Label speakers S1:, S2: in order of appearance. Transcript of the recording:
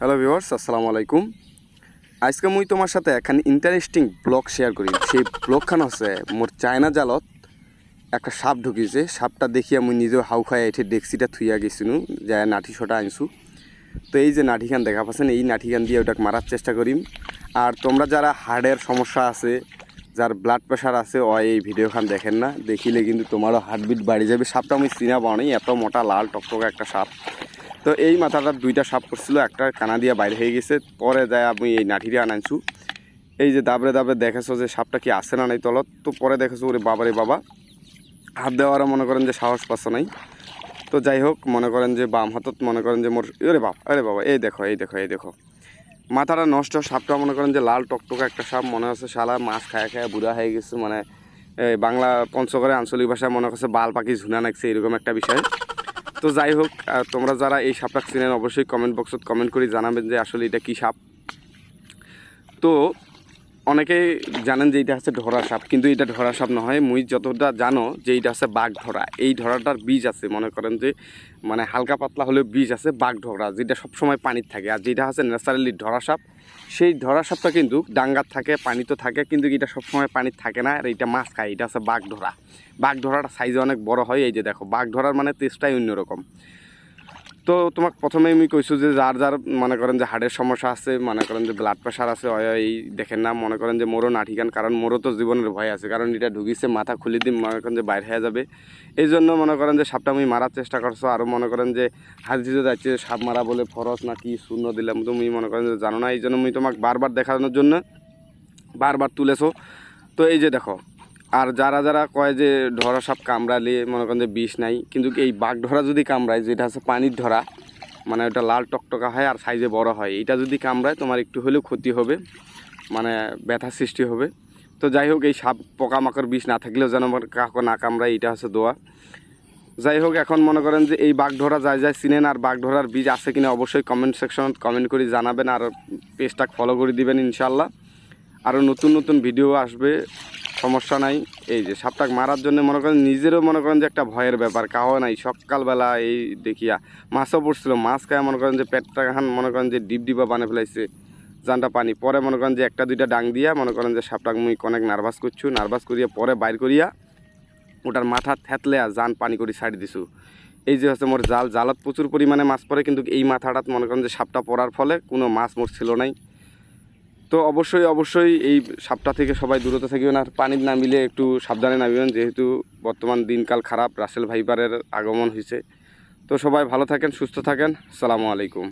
S1: Hello viewers, আসসালামু আলাইকুম। আজকে মুই তোমার সাথে এখন ইন্টারেস্টিং ব্লগ শেয়ার করি। সেই ব্লগখান হচ্ছে মোর চায়না জালত একটা সাপ ঢুকিয়েছে। সাপটা দেখিয়া মুই নিজেও হাউ খাই এঠে ডেক্সিটা থুইয়া গেছিনু, যায় নাঠি ছটা আনছু। তো এই যে নাঠিখান দেখা পাচ্ছেন, এই নাঠিখান দিয়ে ওটাকে মারার চেষ্টা করিম। আর তোমরা যারা হার্টের সমস্যা আছে, যার ব্লাড প্রেশার আছে, এই ভিডিওখান দেখেন না, দেখিলে কিন্তু তোমারও হার্টবিট বাড়ি যাবে। সাপটা আমি চিনা পাও নাই, এত মোটা লাল টকটকা একটা সাপ। তো এই মাথাটার দুইটা সাপ পড়ছিল, একটা কানা দিয়া বাইরে হয়ে গেছে। পরে যায় আমি এই নাঠিরে আনাইছু। এই যে দাবড়ে দাবড়ে দেখেছো যে সাপটা কি আসে না নাই তলত। তো পরে দেখেছো ওরে বাবারে বাবা, হাত দেওয়ারও মনে করেন যে সাহস পাচ্ছে নাই। তো যাই হোক, মনে করেন যে বাম হাতত মনে করেন যে মোর আরে বাবা এই দেখো এই দেখো এই দেখো মাথাটা নষ্ট। সাপটা মনে করেন যে লাল টকটকা একটা সাপ, মনে হচ্ছে শালা মাছ খায় খায় বুড়া হয়ে গেছে। মানে বাংলা পঞ্চগড়ে আঞ্চলিক ভাষায় মনে করছে বাল পাখি ঝুনা নাকছে, এরকম একটা বিষয়। তো যাই হোক, তোমরা যারা এই সাপটা চিনেন অবশ্যই কমেন্ট বক্সত কমেন্ট করে জানাবেন যে আসলে এটা কী সাপ। তো অনেকেই জানেন যে এটা হচ্ছে ধরা সাপ, কিন্তু এটা ধরা সাপ নহয়। মুই যতটা জানো যে এটা হচ্ছে বাঘ ধরা। এই ধরাটার বীজ আছে, মনে করেন যে মানে হালকা পাতলা হলেও বীজ আছে বাঘ ধরা, যেটা সবসময় পানির থাকে। আর যেটা হচ্ছে ন্যাচারালি ধরা সাপ, সেই ধরা সাপটা কিন্তু ডাঙ্গার থাকে, পানিতে থাকে, কিন্তু এটা সবসময় পানির থাকে না। আর এটা মাছ খায়, এটা হচ্ছে বাঘ ধরা। বাঘ ধরাটা সাইজে অনেক বড় হয়। এই যে দেখো, বাঘ ধরার মানে টেস্টটাই অন্যরকম। তো তোমাকে প্রথমেই আমি কইছো যে যার যার মনে করেন যে হার্টের সমস্যা আছে, মনে করেন যে ব্লাড প্রেশার আছে, এই দেখেন না, মনে করেন যে মোরও নাঠিকান, কারণ মোরও তো জীবনের ভয় আছে, কারণ এটা ঢুকিছে মাথা খুলে দিন মনে করেন যে বাইরে হয়ে যাবে। এই জন্য মনে করেন যে সাপটা আমি মারার চেষ্টা করছো। আরও মনে করেন যে হাজিতে যাচ্ছে সাপ মারা বলে ফরস না কি শূন্য দিলাম, তুমি মনে করেন যে জানো না। এই জন্য আমি তোমাকে বারবার দেখানোর জন্য বারবার তুলেছো। তো এই যে দেখো, আর যারা যারা কয় যে ধরা সাপ কামড়ালে মনে করেন যে বিষ নাই, কিন্তু এই বাঘ ধরা যদি কামড়ায়, যেটা হচ্ছে পানির ধরা, মানে ওটা লাল টকটকা হয় আর সাইজে বড় হয়, এটা যদি কামড়ায় তোমার একটু হলেও ক্ষতি হবে, মানে ব্যথা সৃষ্টি হবে। তো যাই হোক, এই সাপ পোকামাকড় বিষ না থাকলেও যেন আমার কাউকে না কামড়ায়, এটা হচ্ছে দোয়া। যাই হোক, এখন মনে করেন যে এই বাঘ ধরা যায় যায় চিনেন, আর বাঘ ধরার বীজ আছে কিনা অবশ্যই কমেন্ট সেকশনত কমেন্ট করে জানাবেন, আর পেজটাকে ফলো করে দিবেন ইনশাল্লাহ। আরও নতুন নতুন ভিডিও আসবে, সমস্যা নাই। এই যে সাপটাকে মারার জন্য মনে করেন নিজেরও মনে করেন যে একটা ভয়ের ব্যাপার, কাহো নাই। সকালবেলা এই দেখিয়া মাছও পড়ছিল, মাছ খায় মনে করেন যে পেটটা খান মনে করেন যে ডিপ ডিপা বানিয়ে ফেলাইছে, জানটা পানি। পরে মনে করেন যে একটা দুইটা ডাং দিয়া মনে করেন যে সাপটাকে মুই অনেক নার্ভাস করছু, নার্ভাস করিয়া পরে বাইর করিয়া ওটার মাথা থেতলে আর জান পানি করে ছাড়ি দিছু। এই যে হচ্ছে মোর জালত প্রচুর পরিমাণে মাছ পড়ে, কিন্তু এই মাথাটাত মনে করেন যে সাপটা পড়ার ফলে কোনো মাছ মোর ছিল নাই। তো অবশ্যই অবশ্যই এই সাপটা থেকে সবাই দূরত থাকবেন, আর পানির নামিলে একটু সাবধানে নামিবেন, যেহেতু বর্তমান দিনকাল খারাপ, রাসেল ভাইপারের আগমন হয়েছে। তো সবাই ভালো থাকেন, সুস্থ থাকেন। আসসালামু আলাইকুম।